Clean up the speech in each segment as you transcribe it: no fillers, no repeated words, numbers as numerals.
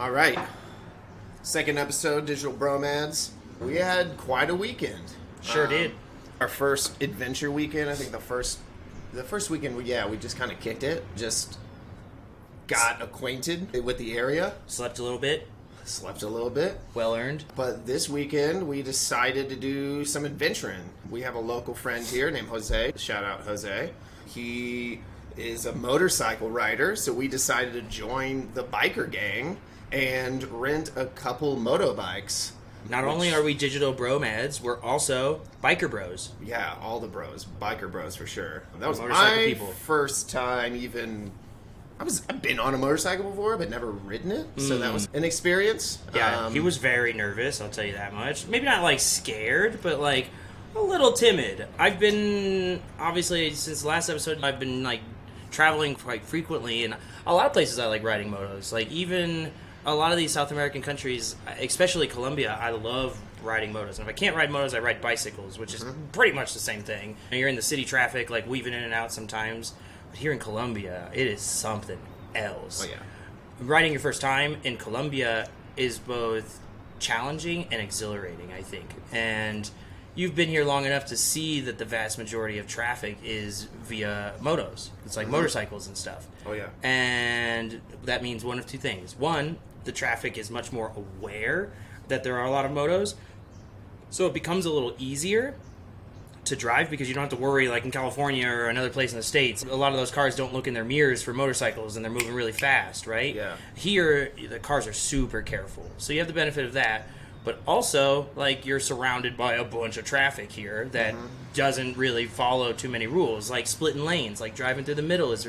All right. Second episode, Digital Bromads. We had quite a weekend. Sure did. Our first adventure weekend. I think the first weekend, we just kind of kicked it. Just got acquainted with the area. Slept a little bit. Slept a little bit. Well earned. But this weekend, we decided to do some adventuring. We have a local friend here named Jose. Shout out Jose. He is a motorcycle rider, so we decided to join the biker gang and rent a couple motorbikes. Not only are we digital bromads, we're also biker bros. Yeah, all the bros. Biker bros for sure. That was Motorcycle my people. first time even... I've been on a motorcycle before, but never ridden it, so that was an experience. Yeah, he was very nervous, I'll tell you that much. Maybe not, scared, but, a little timid. I've been, obviously, since the last episode, I've been, traveling quite frequently, and a lot of places I like riding motos. Even a lot of these South American countries, especially Colombia, I love riding motos. And if I can't ride motos, I ride bicycles, which is pretty much the same thing. And you're in the city traffic, weaving in and out sometimes. But here in Colombia, it is something else. Oh, yeah. Riding your first time in Colombia is both challenging and exhilarating, I think. And you've been here long enough to see that the vast majority of traffic is via motos. It's motorcycles and stuff. Oh, yeah. And that means one of two things. One, the traffic is much more aware that there are a lot of motos. So it becomes a little easier to drive because you don't have to worry in California or another place in the States. A lot of those cars don't look in their mirrors for motorcycles and they're moving really fast, right? Yeah. Here, the cars are super careful. So you have the benefit of that. But also, you're surrounded by a bunch of traffic here that doesn't really follow too many rules. Splitting lanes, driving through the middle is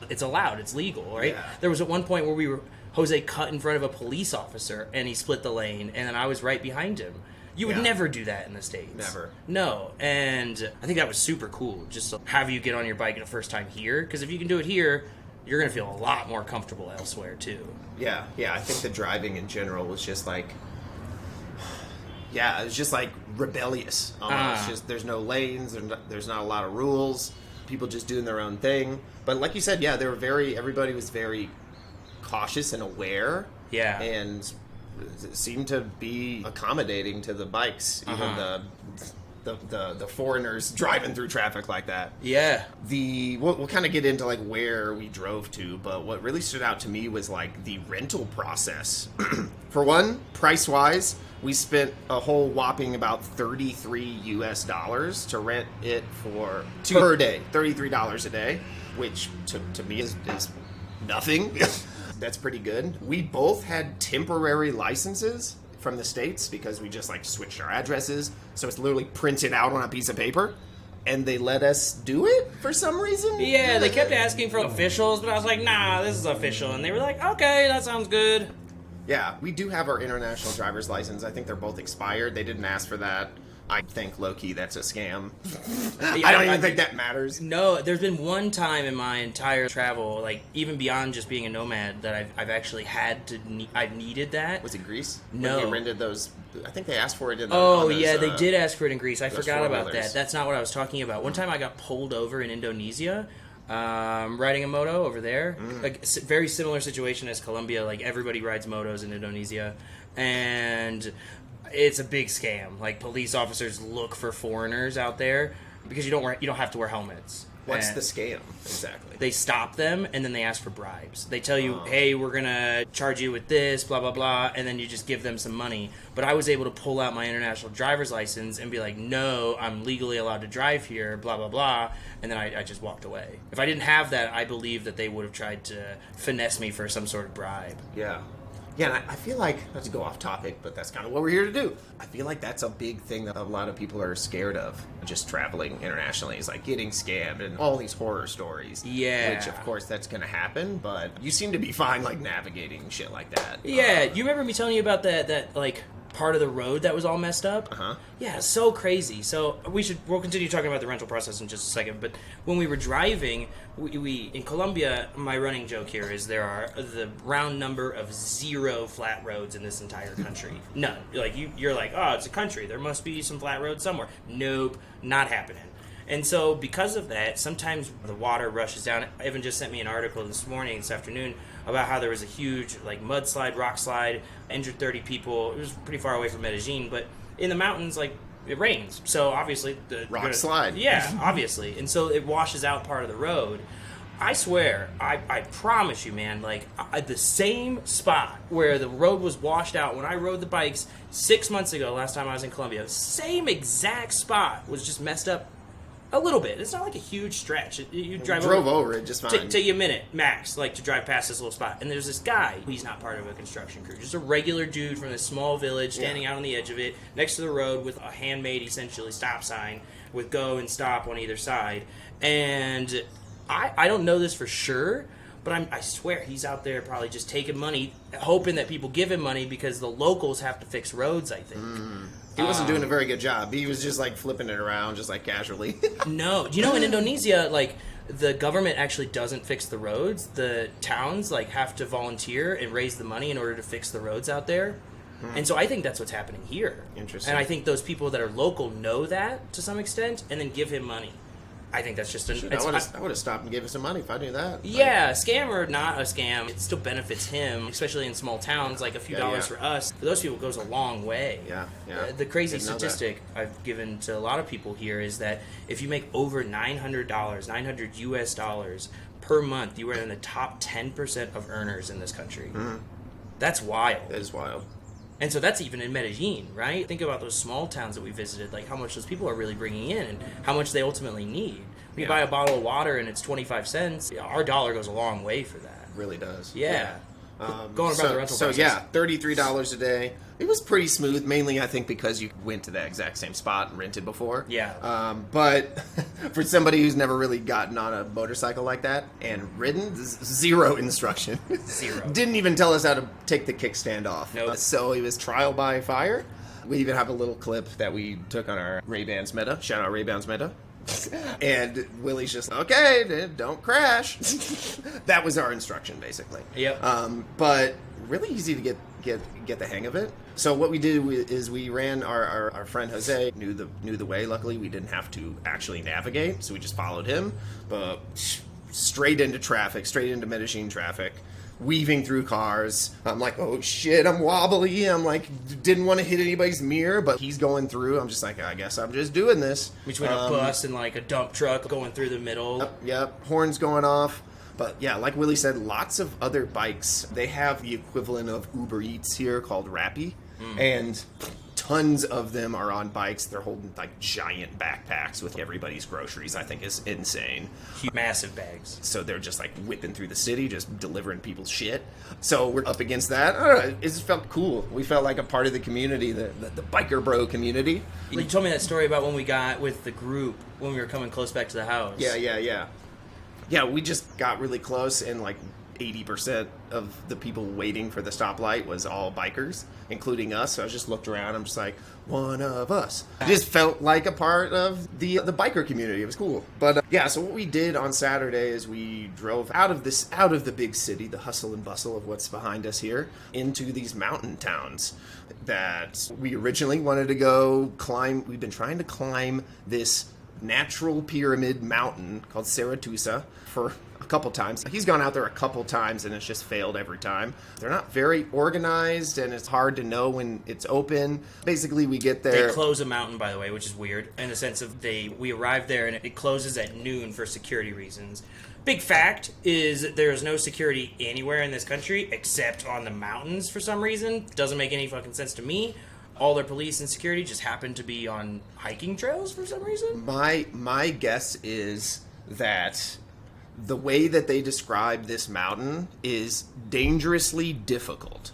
it's allowed, it's legal, right? Yeah. There was at one point where Jose cut in front of a police officer and he split the lane and then I was right behind him. You would never do that in the States. Never. No, and I think that was super cool, just to have you get on your bike the first time here, because if you can do it here, you're going to feel a lot more comfortable elsewhere, too. Yeah, I think the driving in general was just it was just rebellious almost. Just there's no lanes, there's not a lot of rules, people just doing their own thing. But like you said, everybody was very cautious and aware. Yeah. And seemed to be accommodating to the bikes, even the foreigners driving through traffic like that. Yeah. We'll kind of get into where we drove to, but what really stood out to me was the rental process. For one, price wise, we spent a whole whopping about $33 to rent it for per day, $33 a day, which to me is nothing. That's pretty good. We both had temporary licenses from the States because we just switched our addresses. So it's literally printed out on a piece of paper. And they let us do it for some reason. Yeah, they kept asking for officials, but I was like, nah, this is official. And they were like, okay, that sounds good. Yeah, we do have our international driver's license. I think they're both expired. They didn't ask for that. I think, low-key, that's a scam. I don't even think that matters. No, there's been one time in my entire travel, even beyond just being a nomad, that I've actually had to... I've needed that. Was it Greece? No. When they rented those... I think they asked for it in they did ask for it in Greece. I forgot about four-wheelers. that. That's not what I was talking about. One time I got pulled over in Indonesia, riding a moto over there. Very similar situation as Colombia. Everybody rides motos in Indonesia. And... it's a big scam. Police officers look for foreigners out there because you don't have to wear helmets. What's the scam exactly? They stop them and then they ask for bribes. They tell you, "Hey, we're gonna charge you with this, blah blah blah," and then you just give them some money. But I was able to pull out my international driver's license and be like, "No, I'm legally allowed to drive here," blah blah blah, and then I just walked away. If I didn't have that, I believe that they would have tried to finesse me for some sort of bribe. Yeah. Yeah, and I feel not to go off topic, but that's kind of what we're here to do. I feel that's a big thing that a lot of people are scared of, just traveling internationally, is getting scammed and all these horror stories. Yeah. Which, of course, that's going to happen, but you seem to be fine, navigating shit like that. Yeah, you remember me telling you about that part of the road that was all messed up? Yeah, so crazy. So we'll continue talking about the rental process in just a second, but when we were driving, we in Colombia, my running joke here is there are the round number of 0 flat roads in this entire country. None. You're like, oh, it's a country. There must be some flat roads somewhere. Nope, not happening. And so because of that, sometimes the water rushes down. Evan just sent me an article this afternoon, about how there was a huge like mudslide, rock slide, injured 30 people. It was pretty far away from Medellin, but in the mountains, like, it rains. So obviously the rock slide. Yeah, obviously. And so it washes out part of the road. I swear, I promise you, man, like, the same spot where the road was washed out when I rode the bikes 6 months ago, last time I was in Colombia, same exact spot was just messed up a little bit. It's not like a huge stretch. You drove over it just fine. Take you a minute, max, like, to drive past this little spot. And there's this guy, he's not part of a construction crew, just a regular dude from this small village standing out on the edge of it, next to the road with a handmade, essentially, stop sign with go and stop on either side. And I don't know this for sure, but I swear he's out there probably just taking money, hoping that people give him money because the locals have to fix roads, I think. He wasn't doing a very good job. He was just like flipping it around, just like casually. No. Do you know in Indonesia, like, the government actually doesn't fix the roads? The towns, like, have to volunteer and raise the money in order to fix the roads out there. And so I think that's what's happening here. Interesting. And I think those people that are local know that to some extent and then give him money. I think that's just I would have stopped and gave him some money if I knew that. Yeah, scam or not a scam, it still benefits him, especially in small towns. Like a few dollars for us, for those people, it goes a long way. Yeah. The crazy statistic I've given to a lot of people here is that if you make over $900, $900 US dollars per month, you are in the top 10% of earners in this country. That's wild. That is wild. And so that's even in Medellin, right? Think about those small towns that we visited, like how much those people are really bringing in and how much they ultimately need. We buy a bottle of water and it's 25 cents. Our dollar goes a long way for that. It really does. Yeah. Going about the rental process. Yeah, $33 a day. It was pretty smooth, mainly I think because you went to that exact same spot and rented before. Yeah. But for somebody who's never really gotten on a motorcycle like that and ridden, zero instruction. Zero. Didn't even tell us how to take the kickstand off. Nope. So it was trial by fire. We even have a little clip that we took on our Ray-Bans Meta. Shout out Ray-Bans Meta. And Willie's just, okay, don't crash. That was our instruction, basically. Yep. But really easy to get the hang of it. So what we did is we ran our friend Jose knew the way. Luckily, we didn't have to actually navigate, so we just followed him. But straight into traffic, straight into Medellin traffic. Weaving through cars. I'm like, oh shit, I'm wobbly. I'm like, didn't want to hit anybody's mirror, but he's going through. I'm just like, I guess I'm just doing this. Between a bus and like a dump truck going through the middle. Yep. Horns going off. But yeah, like Willie said, lots of other bikes. They have the equivalent of Uber Eats here called Rappi. And tons of them are on bikes. They're holding like giant backpacks with everybody's groceries. I think is insane. Massive bags. So they're just like whipping through the city, just delivering people's shit. So we're up against that. I don't know, it just felt cool. We felt like a part of the community, the biker bro community. You told me that story about when we got with the group when we were coming close back to the house. Yeah, we just got really close and like 80% of the people waiting for the stoplight was all bikers, including us. So I just looked around. I'm just like, one of us. I just felt like a part of the biker community. It was cool. But yeah, so what we did on Saturday is we drove out of the big city, the hustle and bustle of what's behind us here, into these mountain towns that we originally wanted to go climb. We've been trying to climb this natural pyramid mountain called Saratusa for a couple times. He's gone out there a couple times and it's just failed every time. They're not very organized and it's hard to know when it's open. Basically, we get there. They close a mountain, by the way, which is weird in the sense of we arrive there and it closes at noon for security reasons. Big fact is there is no security anywhere in this country except on the mountains for some reason. Doesn't make any fucking sense to me. All their police and security just happen to be on hiking trails for some reason? My guess is that the way that they describe this mountain is dangerously difficult.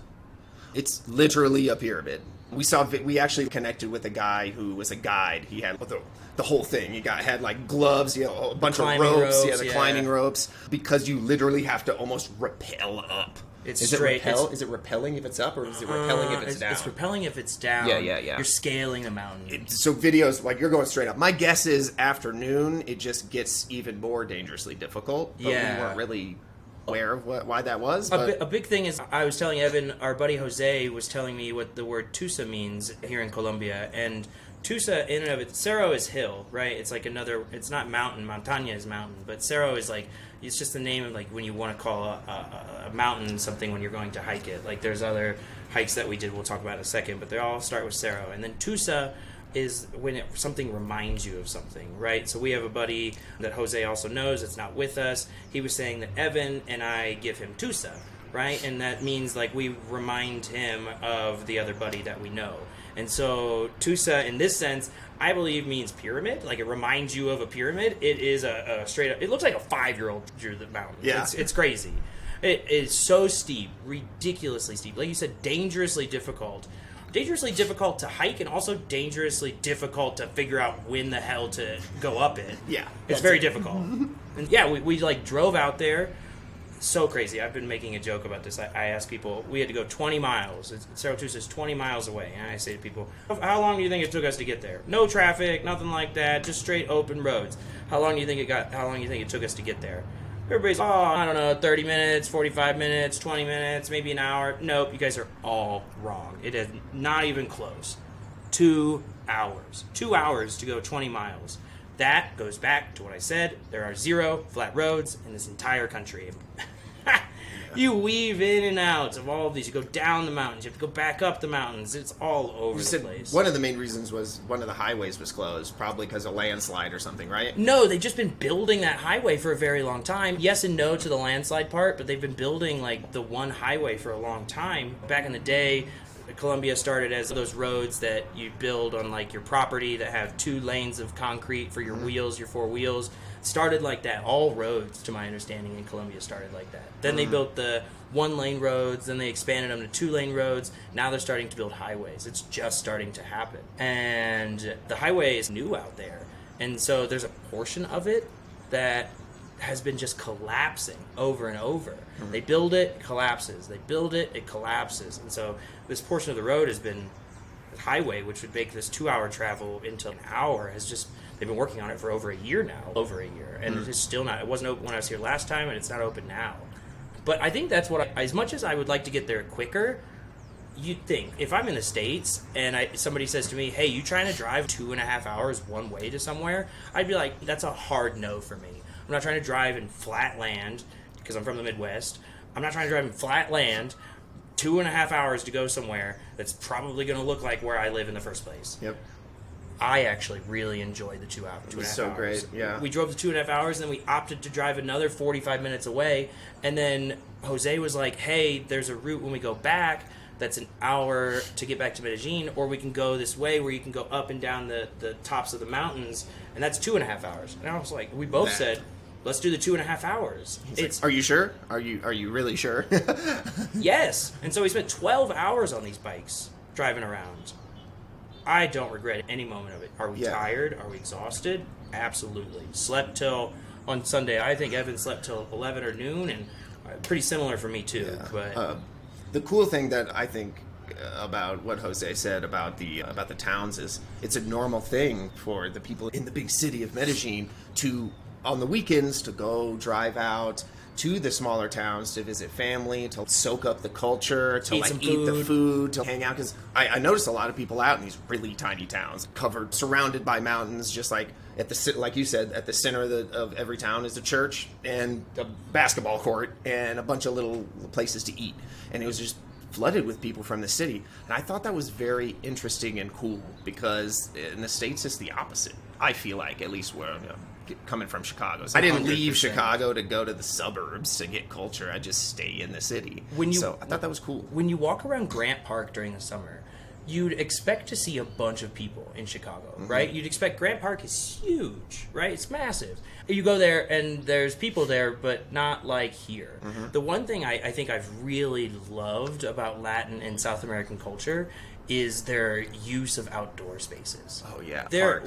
It's literally a pyramid. We actually connected with a guy who was a guide. He had the whole thing. He had like gloves, a bunch of ropes. Climbing ropes. Because you literally have to almost rappel up. Is it repelling if it's up, or is it repelling if it's down? It's repelling if it's down. Yeah. You're scaling a mountain. So videos, like you're going straight up. My guess is afternoon, it just gets even more dangerously difficult. But we weren't really aware of why that was. But a big thing is, I was telling Evan, our buddy Jose was telling me what the word tusa means here in Colombia. And Tusa in and of it, Cerro is hill, right? It's like it's not mountain. Montaña is mountain, but Cerro is like, it's just the name of like when you want to call a mountain something when you're going to hike it. Like there's other hikes that we did, we'll talk about in a second, but they all start with Cerro. And then Tusa is when something reminds you of something, right? So we have a buddy that Jose also knows that's not with us. He was saying that Evan and I give him Tusa, right? And that means like we remind him of the other buddy that we know. And so Tusa, in this sense, I believe means pyramid. Like it reminds you of a pyramid. It is a straight up. It looks like a 5-year-old drew the mountain. Yeah, it's crazy. It is so steep, ridiculously steep. Like you said, dangerously difficult. Dangerously difficult to hike, and also dangerously difficult to figure out when the hell to go up it. Yeah, it's very difficult. And yeah, we like drove out there. So crazy. I've been making a joke about this. I asked people, we had to go 20 miles. Cerro Tusa is 20 miles away. And I say to people, how long do you think it took us to get there? No traffic, nothing like that, just straight open roads. How long do you think it took us to get there? Everybody's, I don't know, 30 minutes, 45 minutes, 20 minutes, maybe an hour. Nope, you guys are all wrong. It is not even close. 2 hours. 2 hours to go 20 miles. That goes back to what I said. There are 0 flat roads in this entire country. You weave in and out of all of these. You go down the mountains. You have to go back up the mountains. It's all over the place. One of the main reasons was one of the highways was closed, probably because of landslide or something, right? No, they've just been building that highway for a very long time. Yes and no to the landslide part, but they've been building like the one highway for a long time. Back in the day, Colombia started as those roads that you build on like your property that have 2 lanes of concrete for your wheels, your 4 wheels. Started like that. All roads, to my understanding, in Colombia started like that. Then they built the 1-lane roads, then they expanded them to 2-lane roads. Now they're starting to build highways. It's just starting to happen. And the highway is new out there. And so there's a portion of it that has been just collapsing over and over. They build it collapses. They build it, it collapses. And so this portion of the road has been the highway, which would make this 2-hour travel into an hour, has just, they've been working on it for over a year now. And it's still not, it wasn't open when I was here last time, and it's not open now. But I think that's what, as much as I would like to get there quicker, you'd think, if I'm in the States and somebody says to me, hey, you trying to drive 2.5 hours one way to somewhere? I'd be like, that's a hard no for me. I'm not trying to drive in flat land, because I'm from the Midwest. I'm not trying to drive in flat land 2.5 hours to go somewhere that's probably going to look like where I live in the first place. Yep. I actually really enjoyed the 2 hours. It was so great, yeah. We drove the 2.5 hours, and then we opted to drive another 45 minutes away. And then Jose was like, hey, there's a route when we go back that's an hour to get back to Medellin, or we can go this way where you can go up and down the tops of the mountains, and that's 2.5 hours. And I was like, we both said, let's do the 2.5 hours. Like, are you sure? Are you really sure? Yes. And so we spent 12 hours on these bikes driving around. I don't regret any moment of it. Are we tired? Are we exhausted? Absolutely. Slept till, on Sunday, I think Evan slept till 11 or noon, and pretty similar for me too. Yeah. But the cool thing that I think about what Jose said about the towns is it's a normal thing for the people in the big city of Medellin to, on the weekends, to go drive out to the smaller towns to visit family, to soak up the culture, to eat the food, to hang out. Because I noticed a lot of people out in these really tiny towns, surrounded by mountains, just like like you said, at the center of every town is a church and a basketball court and a bunch of little places to eat. And it was just flooded with people from the city. And I thought that was very interesting and cool, because in the States it's the opposite. I feel like, at least where coming from Chicago. So I didn't leave Chicago to go to the suburbs to get culture. I just stay in the city. So I thought that was cool. When you walk around Grant Park during the summer, you'd expect to see a bunch of people in Chicago, right? You'd expect, Grant Park is huge, right? It's massive. You go there and there's people there, but not like here. The one thing I think I've really loved about Latin and South American culture is their use of outdoor spaces. Oh yeah, they're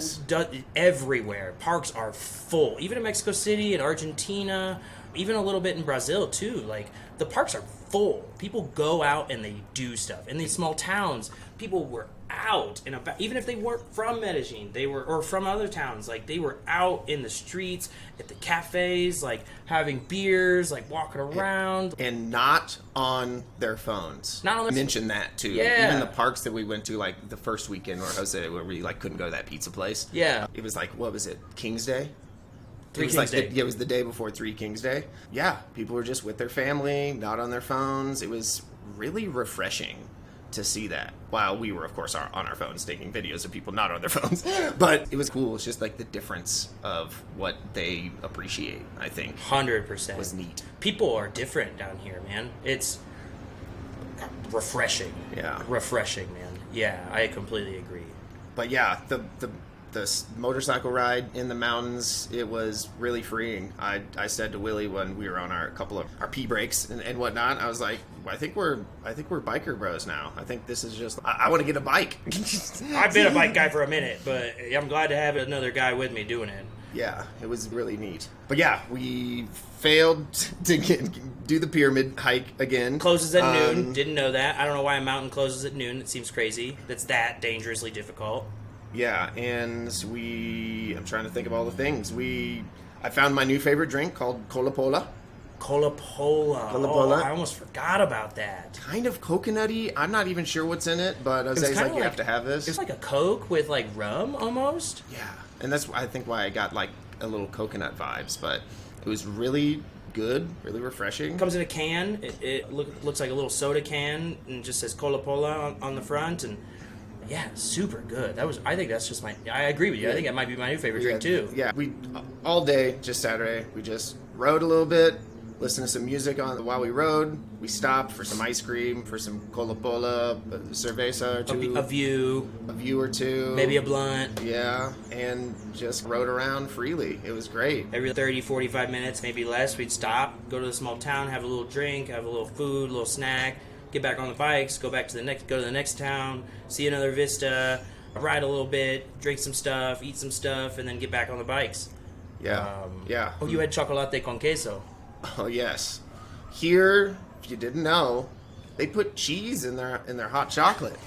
everywhere. Parks are full. Even in Mexico City and Argentina, Even a little bit in Brazil too. Like, the parks are full. People go out and they do stuff. In these small towns, people were out and about. Even if they weren't from Medellin, they were, or from other towns, like, they were out in the streets, at the cafes, like, having beers, like, walking around. And not on their phones. Not on their Mention that, too. Yeah. Even the parks that we went to, like, the first weekend where we, like, couldn't go to that pizza place. Yeah. It was, like, what was it? King's Day? Three It was Kings like Day. it was the day before Three Kings Day. Yeah, people were just with their family, not on their phones. It was really refreshing to see that. While we were, of course, on our phones taking videos of people not on their phones. But it was cool. It's just like the difference of what they appreciate, I think. 100%. Was neat. People are different down here, man. It's refreshing. Yeah. Refreshing, man. Yeah, I completely agree. But yeah, the motorcycle ride in the mountains, it was really freeing. I said to Willie when we were on our couple of our pee breaks and whatnot, I was like, I think we're biker bros now. I think this is just, I want to get a bike. I've been a bike guy for a minute, but I'm glad to have another guy with me doing it. Yeah, it was really neat. But yeah, we failed to do the pyramid hike again. Closes at noon. Didn't know that. I don't know why a mountain closes at noon. It seems crazy. That's that dangerously difficult. Yeah, and I'm trying to think of all the things. I found my new favorite drink called Cola Pola. Cola Pola. Cola Oh, Pola. I almost forgot about that. Kind of coconutty. I'm not even sure what's in it, but Jose's like, you have to have this. It's like a Coke with like rum almost. Yeah, and that's I think why I got like a little coconut vibes, but it was really good, really refreshing. Comes in a can. It looks like a little soda can and just says Cola Pola on the front, and yeah, super good. I think that's just I agree with you. I think that might be my new favorite drink too. Yeah, we all day, just Saturday, we just rode a little bit, listened to some music while we rode. We stopped for some ice cream, for some Cola Pola, cerveza or two, A view, or two, maybe a blunt. Yeah, and just rode around freely. It was great. Every 30, 45 minutes, maybe less, we'd stop, go to the small town, have a little drink, have a little food, a little snack, get back on the bikes, go to the next town, see another vista, ride a little bit, drink some stuff, eat some stuff, and then get back on the bikes. Yeah, yeah. Oh, you had chocolate con queso. Oh yes. Here, if you didn't know, they put cheese in their hot chocolate.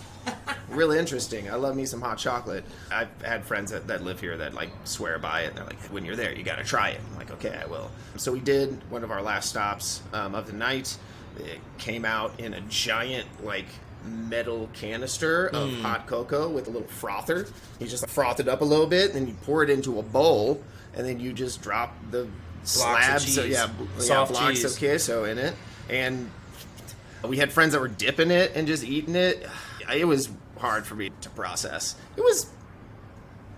Really interesting. I love me some hot chocolate. I've had friends that live here that like swear by it. And they're like, when you're there, you gotta try it. I'm like, okay, I will. So we did one of our last stops of the night. It came out in a giant like metal canister of hot cocoa with a little frother. You just froth it up a little bit, then you pour it into a bowl, and then you just drop the slabs of blocks cheese. of queso in it. And we had friends that were dipping it and just eating it. It was hard for me to process. It was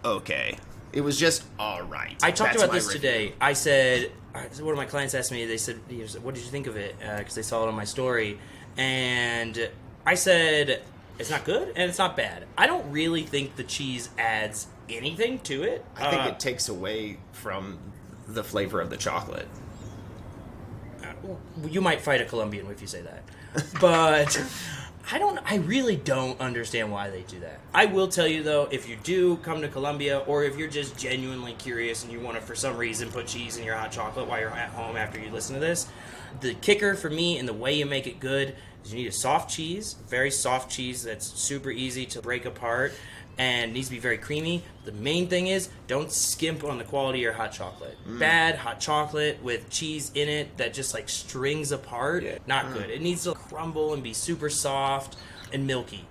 okay. It was just all right. I talked That's about my this review. today. I said, one of my clients asked me, they said, what did you think of it? Because they saw it on my story. And I said, it's not good and it's not bad. I don't really think the cheese adds anything to it. I think it takes away from the flavor of the chocolate. You might fight a Colombian if you say that. But I really don't understand why they do that. I will tell you though, if you do come to Colombia, or if you're just genuinely curious and you want to for some reason put cheese in your hot chocolate while you're at home after you listen to this, the kicker for me and the way you make it good is you need a soft cheese, very soft cheese that's super easy to break apart and needs to be very creamy. The main thing is don't skimp on the quality of your hot chocolate. Bad hot chocolate with cheese in it that just like strings apart, not good. It needs to crumble and be super soft and milky.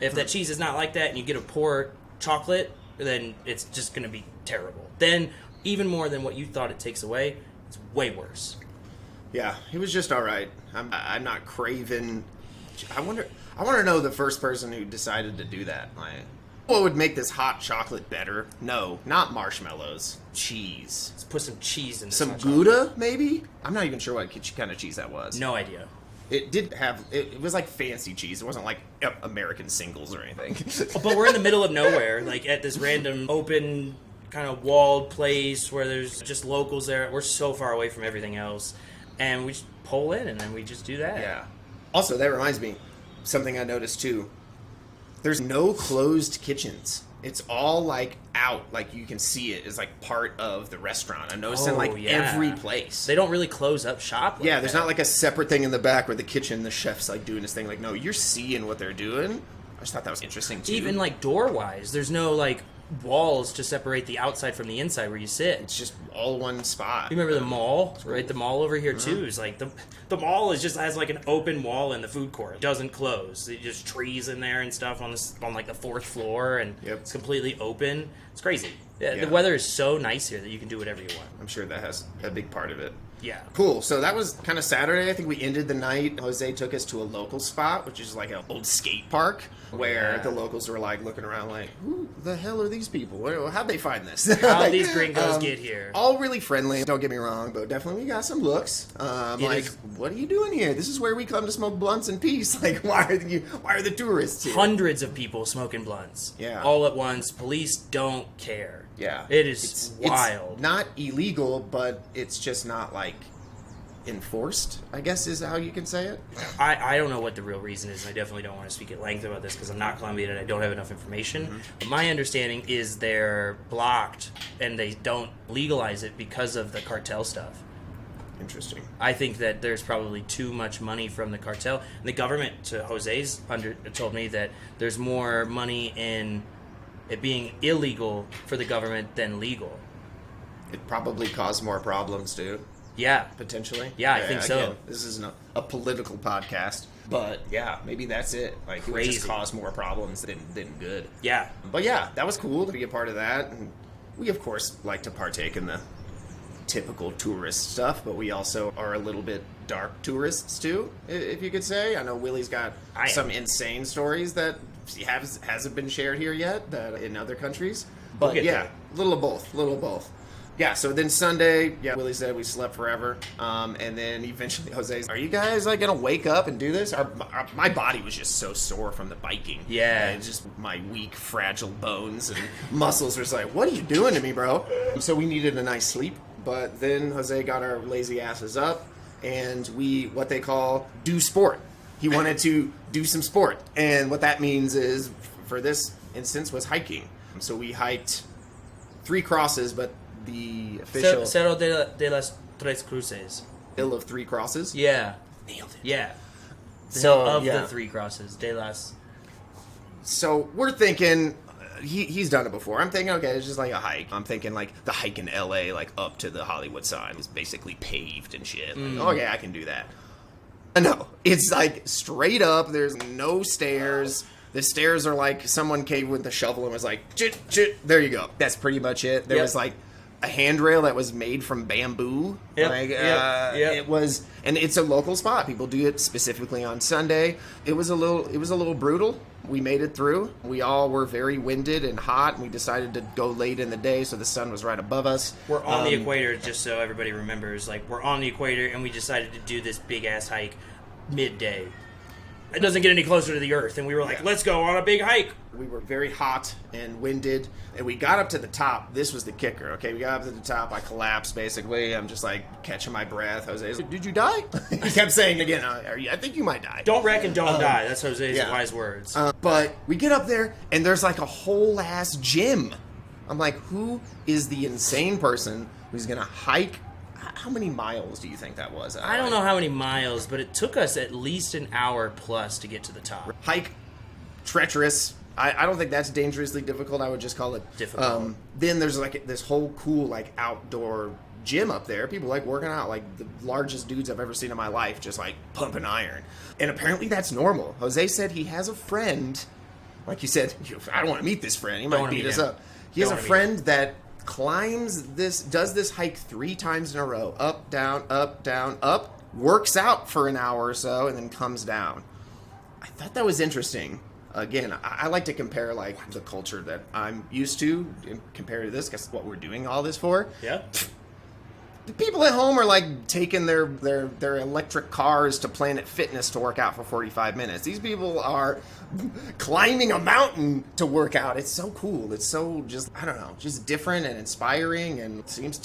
If that cheese is not like that and you get a poor chocolate, then it's just going to be terrible. Then, even more than what you thought it takes away, it's way worse. Yeah, it was just all right. I'm not craving. I wonder. I want to know the first person who decided to do that. Like, what would make this hot chocolate better? No, not marshmallows. Cheese. Let's put some cheese in this. Some hot Gouda, maybe? I'm not even sure what kind of cheese that was. chocolate. No idea. It did have. It was like fancy cheese. It wasn't like American Singles or anything. But we're in the middle of nowhere, like at this random open kind of walled place where there's just locals there. We're so far away from everything else. And we just pull in and then we just do that. Yeah. Also, that reminds me, something I noticed too. There's no closed kitchens. It's all like out, like you can see it is like part of the restaurant. I'm noticing every place. They don't really close up shop. Like there's not like a separate thing in the back where the kitchen, the chef's like doing his thing. Like, no, you're seeing what they're doing. I just thought that was interesting too. Even like door wise, there's no like walls to separate the outside from the inside where you sit. It's just all one spot. You remember the mall? Right, the mall over here too is like the mall is just has like an open wall in the food court. It doesn't close. There's just trees in there and stuff on like the 4th floor, and it's completely open. It's crazy. The weather is so nice here that you can do whatever you want. I'm sure that has a big part of it. Yeah. Cool. So that was kind of Saturday. I think we ended the night. Jose took us to a local spot, which is like an old skate park, where the locals were like looking around like, who the hell are these people? How'd they find this? How'd these gringos get here? All really friendly, don't get me wrong, but definitely we got some looks. What are you doing here? This is where we come to smoke blunts in peace. Like, why are the tourists here? Hundreds of people smoking blunts. Yeah. All at once. Police don't care. Yeah. It's wild. It's not illegal, but it's just not like enforced, I guess is how you can say it. I don't know what the real reason is, and I definitely don't want to speak at length about this because I'm not Colombian and I don't have enough information. Mm-hmm. But my understanding is they're blocked and they don't legalize it because of the cartel stuff. Interesting. I think that there's probably too much money from the cartel. And the government, to Jose's told me that there's more money in it being illegal for the government than legal. It probably caused more problems too. Yeah. Potentially. Yeah, I think so. Again, this isn't a political podcast, but yeah, maybe that's it. Like, it would just cause more problems than good. Yeah. But yeah, that was cool to be a part of that. And we, of course, like to partake in the typical tourist stuff, but we also are a little bit dark tourists too, if you could say. I know Willie's got some insane stories that hasn't been shared here yet, that in other countries. But yeah, a little of both. Yeah, so then Sunday, Willie said we slept forever, and then eventually Jose's, are you guys like gonna wake up and do this? My body was just so sore from the biking. Yeah. And just my weak, fragile bones and muscles were just like, what are you doing to me, bro? So we needed a nice sleep, but then Jose got our lazy asses up, and we, what they call, do sport. He wanted to do some sport, and what that means is, for this instance, was hiking. So we hiked 3 crosses, but the official Cerro de las Tres Cruces. Hill of 3 crosses. Yeah, nailed it. Yeah, the 3 crosses de las. So we're thinking he's done it before. I'm thinking, okay, it's just like a hike. I'm thinking like the hike in LA, like up to the Hollywood sign, is basically paved and shit. Like, okay, I can do that. No, it's like straight up. There's no stairs. The stairs are like someone came with a shovel and was like, chit, chit, there you go. That's pretty much it. There was like a handrail that was made from bamboo. It was, and it's a local spot. People do it specifically on Sunday. It was a little brutal. We made it through. We all were very winded and hot, and we decided to go late in the day, so the sun was right above us. We're on the equator, just so everybody remembers. Like, we're on the equator, and we decided to do this big-ass hike midday. It doesn't get any closer to the Earth, and we were like, let's go on a big hike. We were very hot and winded, and we got up to the top. This was the kicker, okay? We got up to the top. I collapsed, basically. I'm just, like, catching my breath. Jose's like, did you die? He kept saying again, I think you might die. Don't wreck and don't die. That's Jose's wise words. But we get up there, and there's, like, a whole-ass gym. I'm like, who is the insane person who's going to hike? How many miles do you think that was? I don't know how many miles, but it took us at least an hour plus to get to the top. Hike, treacherous. I don't think that's dangerously difficult. I would just call it difficult. Then there's like this whole cool like outdoor gym up there. People like working out, like the largest dudes I've ever seen in my life, just like pumping iron. And apparently that's normal. Jose said he has a friend. Like you said, I don't want to meet this friend. He might beat us up. He has a friend that does this hike 3 times in a row, up, down, up, works out for an hour or so, and then comes down. I thought that was interesting. Again, I like to compare like the culture that I'm used to and compare to this, because what we're doing all this for. Yeah. The people at home are like taking their electric cars to Planet Fitness to work out for 45 minutes. These people are climbing a mountain to work out. It's so cool. It's so just, I don't know, just different and inspiring, and it seems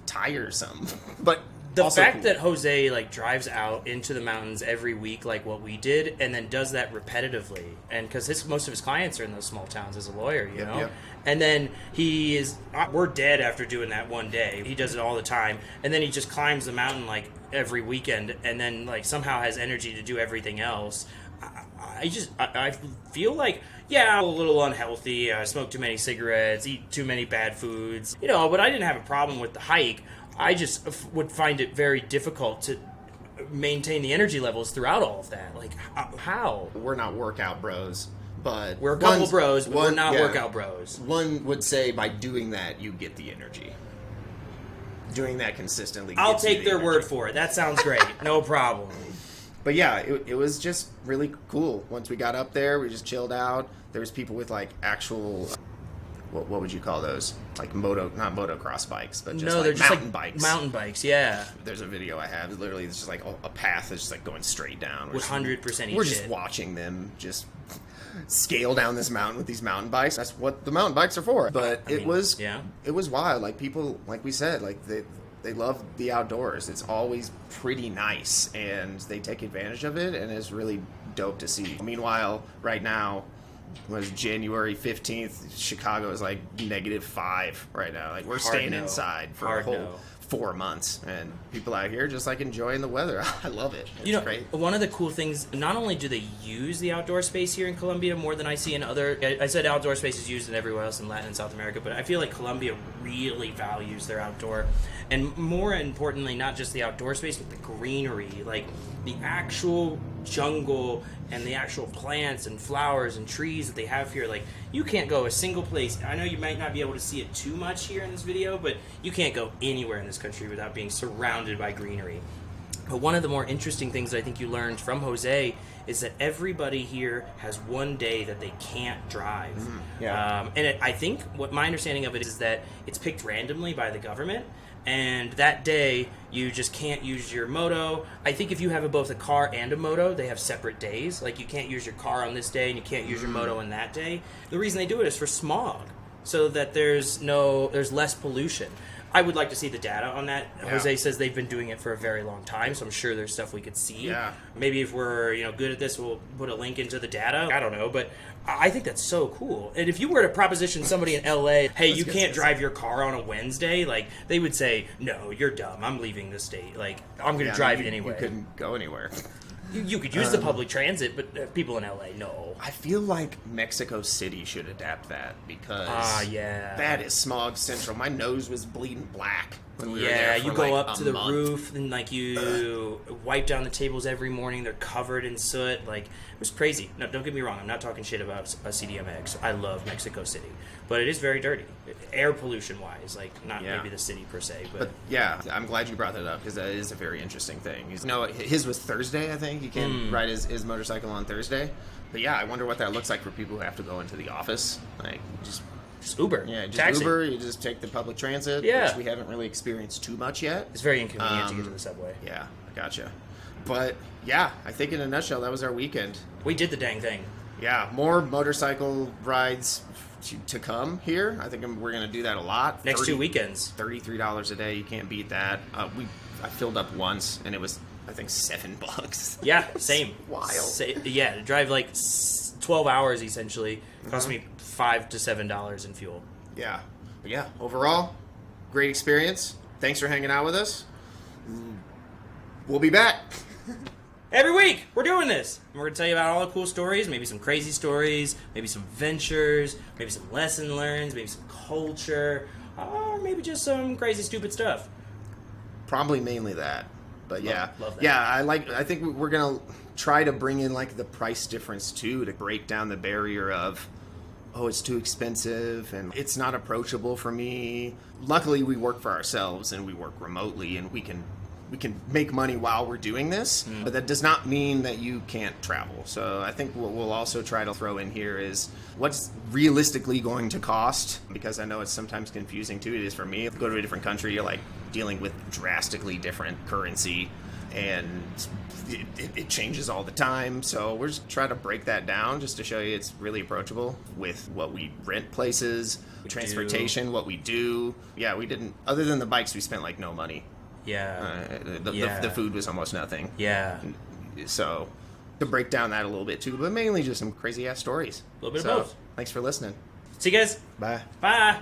tiresome. But The Also fact cool. that Jose like drives out into the mountains every week, like what we did, and then does that repetitively, and because most of his clients are in those small towns as a lawyer, you know, and then we're dead after doing that one day. He does it all the time, and then he just climbs the mountain like every weekend, and then like somehow has energy to do everything else. I feel like, yeah, I'm a little unhealthy. I smoke too many cigarettes, eat too many bad foods, you know, but I didn't have a problem with the hike. I just would find it very difficult to maintain the energy levels throughout all of that. Like, how? We're not workout bros, but We're a couple bros, but we're not workout bros. One would say by doing that, you get the energy. Doing that consistently. I'll gets you take the their energy. word for it. That sounds great. No problem. But yeah, it was just really cool. Once we got up there, we just chilled out. There was people with like actual, what would you call those? Like not motocross bikes, but just they're like just mountain like bikes. Mountain bikes, yeah. There's a video I have. Literally, it's just like a path that's just like going straight down. With 100% each We're just shit. watching them just scale down this mountain with these mountain bikes. That's what the mountain bikes are for. But it was wild. Like people, like we said, like they love the outdoors. It's always pretty nice, and they take advantage of it, and it's really dope to see. Meanwhile, right now, was January 15th, Chicago is like -5 right now. Like we're staying inside for a whole 4 months, and people out here just like enjoying the weather. I love it. It's great. One of the cool things, not only do they use the outdoor space here in Colombia more than I see in other, I said outdoor space is used in everywhere else in Latin and South America, but I feel like Colombia really values their outdoor, and more importantly, not just the outdoor space, but the greenery, like the actual jungle and the actual plants and flowers and trees that they have here. Like, you can't go a single place. I know you might not be able to see it too much here in this video, but you can't go anywhere in this country without being surrounded by greenery. But one of the more interesting things that I think you learned from Jose is that everybody here has one day that they can't drive. I think what my understanding of it is that it's picked randomly by the government, and that day you just can't use your moto. I think if you have both a car and a moto, they have separate days. Like, you can't use your car on this day and you can't use your moto on that day. The reason they do it is for smog, so that there's less pollution. I would like to see the data on that. Yeah. Jose says they've been doing it for a very long time, so I'm sure there's stuff we could see. Yeah. Maybe if we're good at this, we'll put a link into the data. I don't know, but I think that's so cool. And if you were to proposition somebody in LA, hey, you can't drive your car on a Wednesday, like, they would say, no, you're dumb. I'm leaving the state. Like, I'm going to drive anyway. You couldn't go anywhere. You could use the public transit, but people in LA, no. I feel like Mexico City should adapt that, because that is smog central. My nose was bleeding black when we were there for you go like up a to the month. roof and like you wipe down the tables every morning. They're covered in soot. Like, it was crazy. No, don't get me wrong. I'm not talking shit about a CDMX. I love Mexico City, but it is very dirty, air pollution wise. Like, not maybe the city per se, but yeah, I'm glad you brought that up, because that is a very interesting thing. His was Thursday, I think. He can ride his motorcycle on Thursday. But yeah, I wonder what that looks like for people who have to go into the office. Like, just Uber. Yeah, just taxi. Uber. You just take the public transit, which we haven't really experienced too much yet. It's very inconvenient to get to the subway. Yeah, I gotcha. But yeah, I think in a nutshell, that was our weekend. We did the dang thing. Yeah, more motorcycle rides to come here. I think we're going to do that a lot. Next 2 weekends. $33 a day. You can't beat that. I filled up once, and it was, I think, $7. Yeah, same. Wild. To drive like 12 hours essentially cost me $5 to $7 in fuel. Yeah. But yeah, overall, great experience. Thanks for hanging out with us. We'll be back. Every week, we're doing this. And we're going to tell you about all the cool stories, maybe some crazy stories, maybe some ventures, maybe some lesson learns, maybe some culture, or maybe just some crazy, stupid stuff. Probably mainly that. But love that. Yeah, I think we're going to try to bring in like the price difference too, to break down the barrier of, oh, it's too expensive and it's not approachable for me. Luckily, we work for ourselves and we work remotely, and we can make money while we're doing this, but that does not mean that you can't travel. So I think what we'll also try to throw in here is what's realistically going to cost, because I know it's sometimes confusing too. It is for me. Go to a different country, you're like dealing with drastically different currency, and it changes all the time. So we're just trying to break that down just to show you it's really approachable with what we rent places, transportation, what we do. Yeah, we didn't, other than the bikes, we spent like no money. Yeah. The food was almost nothing. Yeah. So to break down that a little bit too, but mainly just some crazy ass stories. A little bit of both. Thanks for listening. See you guys. Bye. Bye.